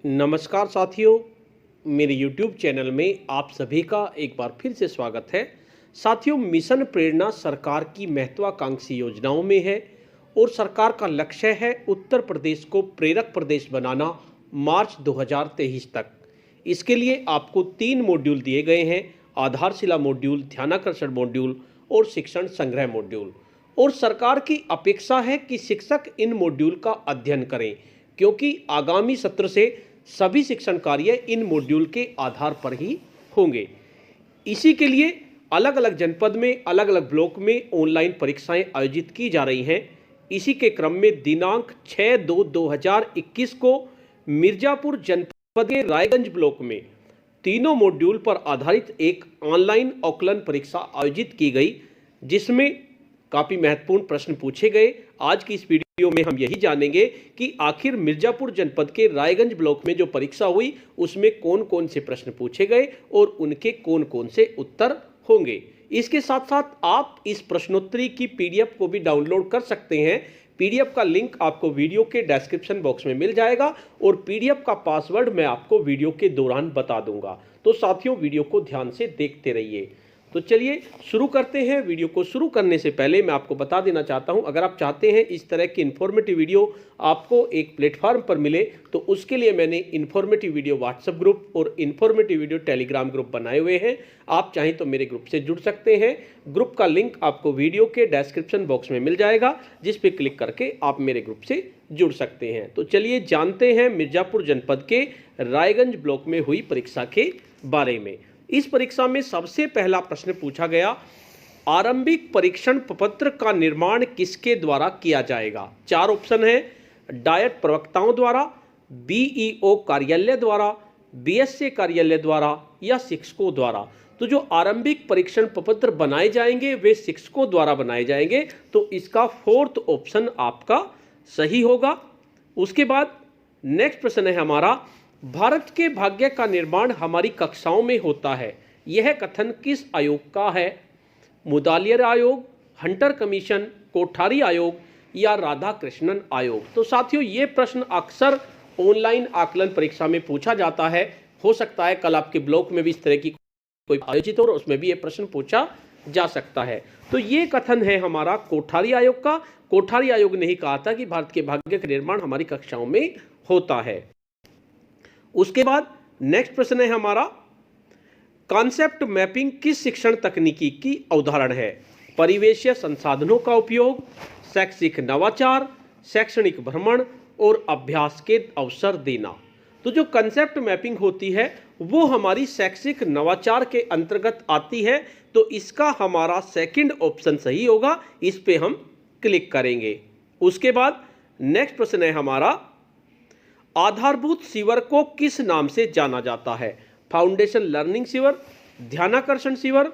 नमस्कार साथियों, मेरे YouTube चैनल में आप सभी का एक बार फिर से स्वागत है। साथियों, मिशन प्रेरणा सरकार की महत्वाकांक्षी योजनाओं में है और सरकार का लक्ष्य है उत्तर प्रदेश को प्रेरक प्रदेश बनाना मार्च 2023 तक। इसके लिए आपको 3 मॉड्यूल दिए गए हैं: आधारशिला मॉड्यूल, ध्यानाकर्षण मॉड्यूल और शिक्षण संग्रह मॉड्यूल। और सरकार की अपेक्षा है कि शिक्षक इन मॉड्यूल का अध्ययन करें, क्योंकि आगामी सत्र से सभी शिक्षण कार्य इन मॉड्यूल के आधार पर ही होंगे। इसी के लिए अलग अलग जनपद में, अलग अलग ब्लॉक में ऑनलाइन परीक्षाएं आयोजित की जा रही हैं। इसी के क्रम में दिनांक 6/2/2021 को मिर्जापुर जनपद के रायगंज ब्लॉक में तीनों मॉड्यूल पर आधारित एक ऑनलाइन आकलन परीक्षा आयोजित की गई, जिसमें काफ़ी महत्वपूर्ण प्रश्न पूछे गए। आज की इस वीडियो में हम यही जानेंगे कि आखिर मिर्जापुर जनपद के रायगंज ब्लॉक में जो परीक्षा हुई उसमें कौन कौन से प्रश्न पूछे गए और उनके कौन कौन से उत्तर होंगे। इसके साथ साथ आप इस प्रश्नोत्तरी की पीडीएफ को भी डाउनलोड कर सकते हैं। पीडीएफ का लिंक आपको वीडियो के डिस्क्रिप्शन बॉक्स में मिल जाएगा और पीडीएफ का पासवर्ड मैं आपको वीडियो के दौरान बता दूंगा। तो साथियों, वीडियो को ध्यान से देखते रहिए। तो चलिए शुरू करते हैं। वीडियो को शुरू करने से पहले मैं आपको बता देना चाहता हूं, अगर आप चाहते हैं इस तरह की इन्फॉर्मेटिव वीडियो आपको एक प्लेटफॉर्म पर मिले, तो उसके लिए मैंने इन्फॉर्मेटिव वीडियो व्हाट्सएप ग्रुप और इन्फॉर्मेटिव वीडियो टेलीग्राम ग्रुप बनाए हुए हैं। आप चाहें तो मेरे ग्रुप से जुड़ सकते हैं। ग्रुप का लिंक आपको वीडियो के डिस्क्रिप्शन बॉक्स में मिल जाएगा, जिस पर क्लिक करके आप मेरे ग्रुप से जुड़ सकते हैं। तो चलिए जानते हैं मिर्जापुर जनपद के रायगंज ब्लॉक में हुई परीक्षा के बारे में। इस परीक्षा में सबसे पहला प्रश्न पूछा गया, आरंभिक परीक्षण प्रपत्र का निर्माण किसके द्वारा किया जाएगा? 4 ऑप्शन है: डायट प्रवक्ताओं द्वारा, बीईओ कार्यालय द्वारा, बीएसए कार्यालय द्वारा या शिक्षकों द्वारा। तो जो आरंभिक परीक्षण प्रपत्र बनाए जाएंगे वे शिक्षकों द्वारा बनाए जाएंगे, तो इसका 4th ऑप्शन आपका सही होगा। उसके बाद नेक्स्ट प्रश्न है हमारा, भारत के भाग्य का निर्माण हमारी कक्षाओं में होता है, यह कथन किस आयोग का है? मुदालियर आयोग, हंटर कमीशन, कोठारी आयोग या राधा कृष्णन आयोग। तो साथियों, ये प्रश्न अक्सर ऑनलाइन आकलन परीक्षा में पूछा जाता है। हो सकता है कल आपके ब्लॉक में भी इस तरह की कोई आयोजित हो और उसमें भी ये प्रश्न पूछा जा सकता है। तो ये कथन है हमारा कोठारी आयोग का। कोठारी आयोग ने ही कहा था कि भारत के भाग्य का निर्माण हमारी कक्षाओं में होता है। उसके बाद नेक्स्ट प्रश्न है हमारा, कॉन्सेप्ट मैपिंग किस शिक्षण तकनीकी की उदाहरण है? परिवेशीय संसाधनों का उपयोग, शैक्षिक नवाचार, शैक्षणिक भ्रमण और अभ्यास के अवसर देना। तो जो कॉन्सेप्ट मैपिंग होती है वो हमारी शैक्षिक नवाचार के अंतर्गत आती है, तो इसका हमारा सेकंड ऑप्शन सही होगा। इस पे हम क्लिक करेंगे। उसके बाद नेक्स्ट प्रश्न है हमारा, आधारभूत शिविर को किस नाम से जाना जाता है? फाउंडेशन लर्निंग शिविर, ध्यानाकर्षण शिविर,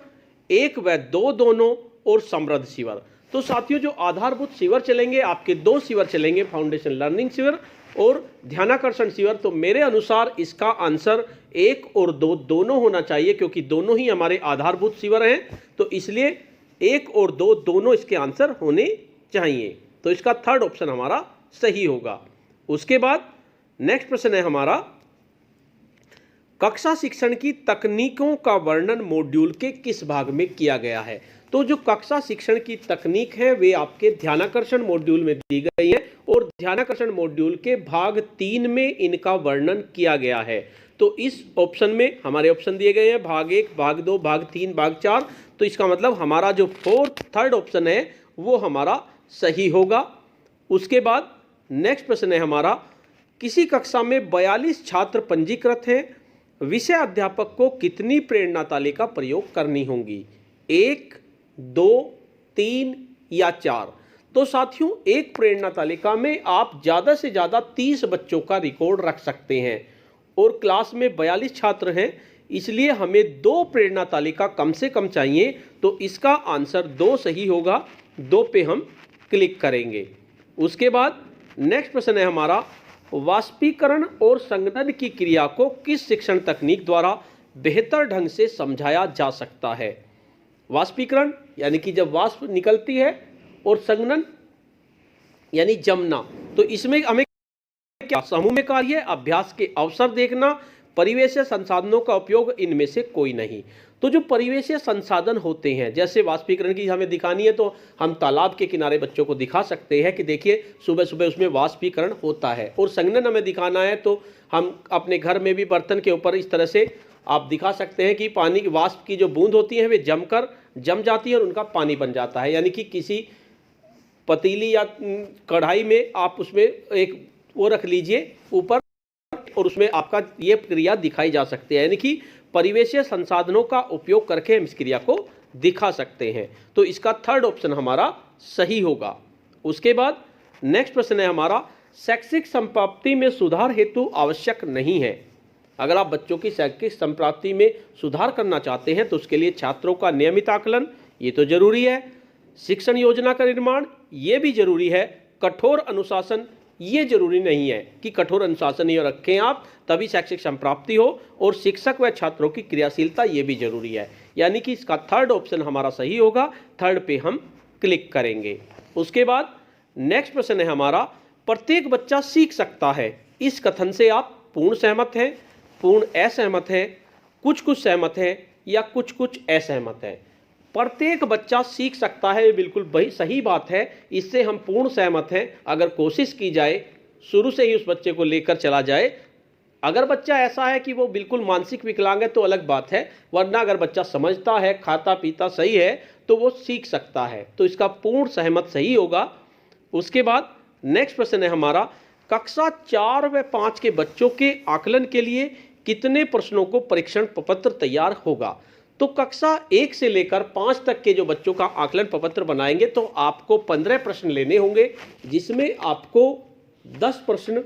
1 व 2 दोनों और समृद्ध शिविर। तो साथियों, जो आधारभूत शिविर चलेंगे आपके 2 शिविर चलेंगे, फाउंडेशन लर्निंग शिविर और ध्यानाकर्षण शिविर। तो मेरे अनुसार इसका आंसर 1 और 2 दोनों होना चाहिए, क्योंकि दोनों ही हमारे आधारभूत शिविर हैं। तो इसलिए 1 और 2 दोनों इसके आंसर होने चाहिए। तो इसका 3rd ऑप्शन हमारा सही होगा। उसके बाद नेक्स्ट प्रश्न है हमारा, कक्षा शिक्षण की तकनीकों का वर्णन मॉड्यूल के किस भाग में किया गया है? तो जो कक्षा शिक्षण की तकनीक है वे आपके ध्यानाकर्षण मॉड्यूल में दी गई है और ध्यानाकर्षण मॉड्यूल के भाग 3 में इनका वर्णन किया गया है। तो इस ऑप्शन में हमारे ऑप्शन दिए गए हैं भाग 1, भाग 2, भाग 3, भाग 4। तो इसका मतलब हमारा जो 3rd ऑप्शन है वो हमारा सही होगा। उसके बाद नेक्स्ट प्रश्न है हमारा, किसी कक्षा में 42 छात्र पंजीकृत हैं, विषय अध्यापक को कितनी प्रेरणा तालिका प्रयोग करनी होंगी? 1, 2, 3 या 4? तो साथियों, एक प्रेरणा तालिका में आप ज़्यादा से ज़्यादा 30 बच्चों का रिकॉर्ड रख सकते हैं और क्लास में 42 छात्र हैं, इसलिए हमें 2 प्रेरणा तालिका कम से कम चाहिए। तो इसका आंसर 2 सही होगा। 2 पे हम क्लिक करेंगे। उसके बाद नेक्स्ट प्रश्न है हमारा, वाष्पीकरण और संघनन की क्रिया को किस शिक्षण तकनीक द्वारा बेहतर ढंग से समझाया जा सकता है? वाष्पीकरण यानी कि जब वाष्प निकलती है और संघनन यानी जमना। तो इसमें हमें क्या? समूह में कार्य, अभ्यास के अवसर देखना, परिवेशीय संसाधनों का उपयोग, इनमें से कोई नहीं। तो जो परिवेशीय संसाधन होते हैं, जैसे वाष्पीकरण की हमें दिखानी है तो हम तालाब के किनारे बच्चों को दिखा सकते हैं कि देखिए सुबह सुबह उसमें वाष्पीकरण होता है। और संघनन हमें दिखाना है तो हम अपने घर में भी बर्तन के ऊपर इस तरह से आप दिखा सकते हैं कि पानी की वाष्प की जो बूंद होती है वे जम जाती है और उनका पानी बन जाता है। यानी कि किसी पतीली या कढ़ाई में आप उसमें एक वो रख लीजिए ऊपर और उसमें आपका ये क्रिया दिखाई जा सकती है। यानी कि परिवेशीय संसाधनों का उपयोग करके हम इस क्रिया को दिखा सकते हैं। तो इसका थर्ड ऑप्शन हमारा सही होगा। उसके बाद नेक्स्ट प्रश्न है हमारा, शैक्षिक संप्राप्ति में सुधार हेतु आवश्यक नहीं है। अगर आप बच्चों की शैक्षिक संप्राप्ति में सुधार करना चाहते हैं तो उसके लिए छात्रों का नियमित आकलन ये तो जरूरी है, शिक्षण योजना का निर्माण ये भी जरूरी है, कठोर अनुशासन ये जरूरी नहीं है कि कठोर अनुशासन ये रखें आप तभी शैक्षिक संप्राप्ति हो, और शिक्षक व छात्रों की क्रियाशीलता ये भी जरूरी है। यानी कि इसका थर्ड ऑप्शन हमारा सही होगा। थर्ड पे हम क्लिक करेंगे। उसके बाद नेक्स्ट प्रश्न है हमारा, प्रत्येक बच्चा सीख सकता है, इस कथन से आप पूर्ण सहमत हैं, पूर्ण असहमत हैं, कुछ कुछ सहमत हैं या कुछ कुछ असहमत हैं? प्रत्येक बच्चा सीख सकता है, ये बिल्कुल वही सही बात है, इससे हम पूर्ण सहमत हैं। अगर कोशिश की जाए, शुरू से ही उस बच्चे को लेकर चला जाए। अगर बच्चा ऐसा है कि वो बिल्कुल मानसिक विकलांग है तो अलग बात है, वरना अगर बच्चा समझता है, खाता पीता सही है तो वो सीख सकता है। तो इसका पूर्ण सहमत सही होगा। उसके बाद नेक्स्ट प्रश्न है हमारा, कक्षा 4 व 5 के बच्चों के आकलन के लिए कितने प्रश्नों को परीक्षण प्रपत्र तैयार होगा? तो कक्षा 1 से लेकर 5 तक के जो बच्चों का आकलन प्रपत्र बनाएंगे तो आपको 15 प्रश्न लेने होंगे, जिसमें आपको 10 प्रश्न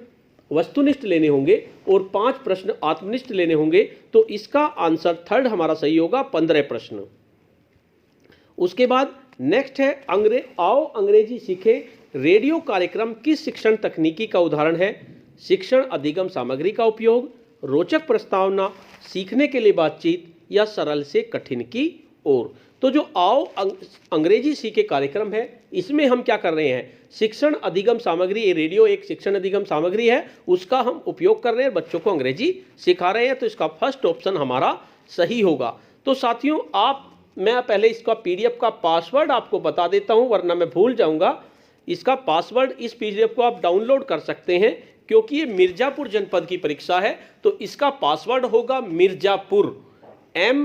वस्तुनिष्ठ लेने होंगे और 5 प्रश्न आत्मनिष्ठ लेने होंगे। तो इसका आंसर थर्ड हमारा सही होगा, 15 प्रश्न। उसके बाद नेक्स्ट है, आओ अंग्रेजी सीखे रेडियो कार्यक्रम किस शिक्षण तकनीकी का उदाहरण है? शिक्षण अधिगम सामग्री का उपयोग, रोचक प्रस्तावना, सीखने के लिए बातचीत या सरल से कठिन की ओर। तो जो आओ अंग्रेजी सीखे कार्यक्रम है, इसमें हम क्या कर रहे हैं, शिक्षण अधिगम सामग्री, ये रेडियो एक शिक्षण अधिगम सामग्री है, उसका हम उपयोग कर रहे हैं, बच्चों को अंग्रेजी सिखा रहे हैं। तो इसका फर्स्ट ऑप्शन हमारा सही होगा। तो साथियों मैं पहले इसका पीडीएफ का पासवर्ड आपको बता देता हूं, वरना मैं भूल जाऊंगा। इसका पासवर्ड, इस पीडीएफ को आप डाउनलोड कर सकते हैं क्योंकि ये मिर्जापुर जनपद की परीक्षा है। तो इसका पासवर्ड होगा मिर्जापुर, MIRJA,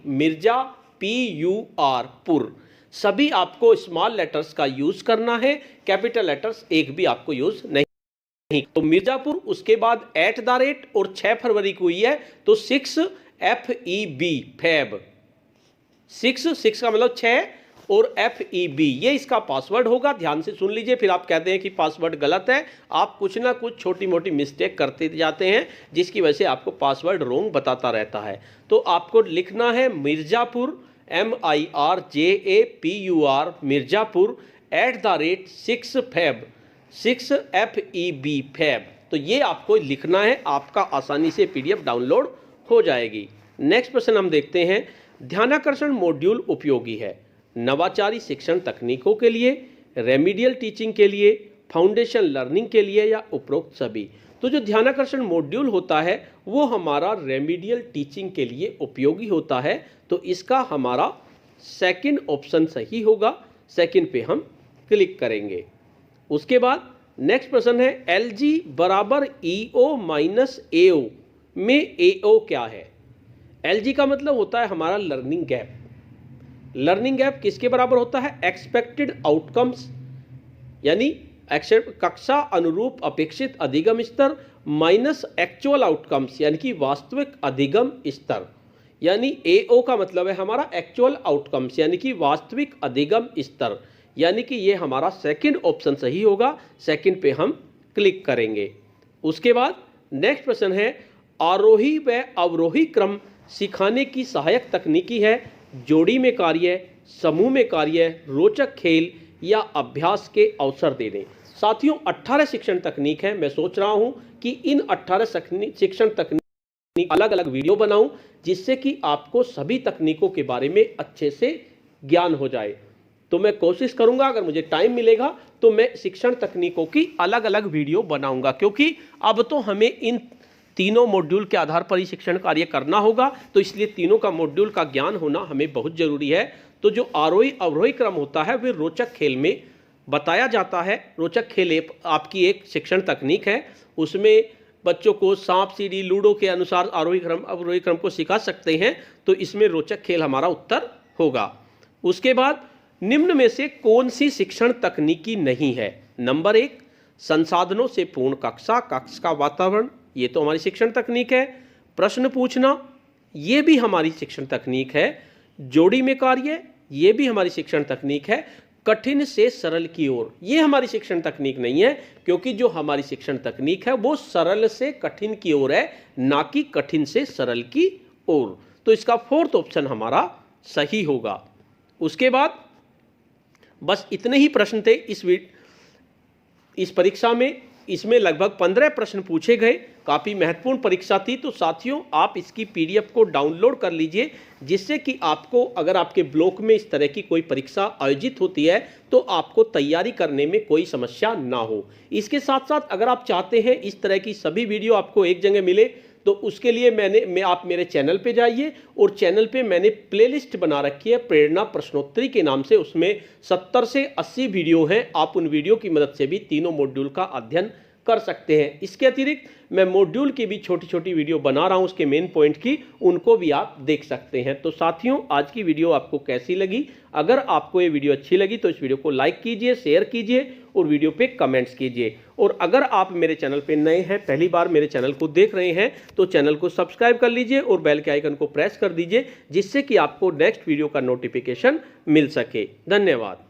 मिर्जा PUR पुर। सभी आपको स्मॉल लेटर्स का यूज करना है, कैपिटल लेटर्स एक भी आपको यूज नहीं। तो मिर्जापुर, उसके बाद @ और 6 फरवरी को हुई है तो 6 FEB फैब, 6 का मतलब 6 और FEB, ये इसका पासवर्ड होगा। ध्यान से सुन लीजिए, फिर आप कहते हैं कि पासवर्ड गलत है। आप कुछ ना कुछ छोटी मोटी मिस्टेक करते जाते हैं जिसकी वजह से आपको पासवर्ड रॉन्ग बताता रहता है। तो आपको लिखना है Mirzapur, MIRJAPUR, Mirzapur @ 6 FEB Feb. तो ये आपको लिखना है, आपका आसानी से PDF डाउनलोड हो जाएगी। नेक्स्ट प्रश्न हम देखते हैं, ध्यानाकर्षण मॉड्यूल उपयोगी है नवाचारी शिक्षण तकनीकों के लिए, रेमीडियल टीचिंग के लिए, फाउंडेशन लर्निंग के लिए या उपरोक्त सभी? तो जो ध्यानाकर्षण मॉड्यूल होता है वो हमारा रेमीडियल टीचिंग के लिए उपयोगी होता है। तो इसका हमारा सेकंड ऑप्शन सही होगा। सेकंड पे हम क्लिक करेंगे। उसके बाद नेक्स्ट प्रश्न है, LG = EO - AO में AO क्या है? LG का मतलब होता है हमारा लर्निंग गैप। लर्निंग गैप किसके बराबर होता है? एक्सपेक्टेड आउटकम्स, यानी कक्षा अनुरूप अपेक्षित अधिगम स्तर माइनस एक्चुअल आउटकम्स, यानी कि वास्तविक अधिगम स्तर। यानी AO का मतलब है हमारा एक्चुअल आउटकम्स, यानी कि वास्तविक अधिगम स्तर। यानी कि ये हमारा सेकंड ऑप्शन सही होगा। सेकंड पे हम क्लिक करेंगे। उसके बाद नेक्स्ट प्रश्न है, आरोही व अवरोही क्रम सिखाने की सहायक तकनीकी है, जोड़ी में कार्य, समूह में कार्य, रोचक खेल या अभ्यास के अवसर देने। साथियों 18 शिक्षण तकनीक है। मैं सोच रहा हूं कि इन 18 शिक्षण तकनीक अलग अलग वीडियो बनाऊं, जिससे कि आपको सभी तकनीकों के बारे में अच्छे से ज्ञान हो जाए। तो मैं कोशिश करूंगा, अगर मुझे टाइम मिलेगा तो मैं शिक्षण तकनीकों की अलग अलग वीडियो बनाऊंगा, क्योंकि अब तो हमें इन तीनों मॉड्यूल के आधार पर ही शिक्षण कार्य करना होगा। तो इसलिए तीनों का मॉड्यूल का ज्ञान होना हमें बहुत जरूरी है। तो जो आरोही अवरोही क्रम होता है वह रोचक खेल में बताया जाता है। रोचक खेल आपकी एक शिक्षण तकनीक है, उसमें बच्चों को सांप सीढ़ी लूडो के अनुसार आरोही क्रम अवरोही क्रम को सिखा सकते हैं। तो इसमें रोचक खेल हमारा उत्तर होगा। उसके बाद निम्न में से कौन सी शिक्षण तकनीकी नहीं है? नंबर 1, संसाधनों से पूर्ण कक्षा, कक्षा का वातावरण, ये तो हमारी शिक्षण तकनीक है। प्रश्न पूछना, ये भी हमारी शिक्षण तकनीक है। जोड़ी में कार्य, ये भी हमारी शिक्षण तकनीक है। कठिन से सरल की ओर, ये हमारी शिक्षण तकनीक नहीं है, क्योंकि जो हमारी शिक्षण तकनीक है वो सरल से कठिन की ओर है, ना कि कठिन से सरल की ओर। तो इसका 4th ऑप्शन हमारा सही होगा। उसके बाद बस इतने ही प्रश्न थे इस परीक्षा में। इसमें लगभग 15 प्रश्न पूछे गए। काफ़ी महत्वपूर्ण परीक्षा थी। तो साथियों, आप इसकी PDF को डाउनलोड कर लीजिए, जिससे कि आपको, अगर आपके ब्लॉक में इस तरह की कोई परीक्षा आयोजित होती है तो आपको तैयारी करने में कोई समस्या ना हो। इसके साथ साथ अगर आप चाहते हैं इस तरह की सभी वीडियो आपको एक जगह मिले, तो उसके लिए आप मेरे चैनल पे जाइए, और चैनल पे मैंने प्लेलिस्ट बना रखी है प्रेरणा प्रश्नोत्तरी के नाम से। उसमें 70 से 80 वीडियो हैं। आप उन वीडियो की मदद से भी तीनों मॉड्यूल का अध्ययन कर सकते हैं। इसके अतिरिक्त मैं मॉड्यूल की भी छोटी छोटी वीडियो बना रहा हूं, उसके मेन पॉइंट की, उनको भी आप देख सकते हैं। तो साथियों, आज की वीडियो आपको कैसी लगी? अगर आपको ये वीडियो अच्छी लगी तो इस वीडियो को लाइक कीजिए, शेयर कीजिए और वीडियो पे कमेंट्स कीजिए। और अगर आप मेरे चैनल पे नए हैं, पहली बार मेरे चैनल को देख रहे हैं, तो चैनल को सब्सक्राइब कर लीजिए और बेल के आइकन को प्रेस कर दीजिए, जिससे कि आपको नेक्स्ट वीडियो का नोटिफिकेशन मिल सके। धन्यवाद।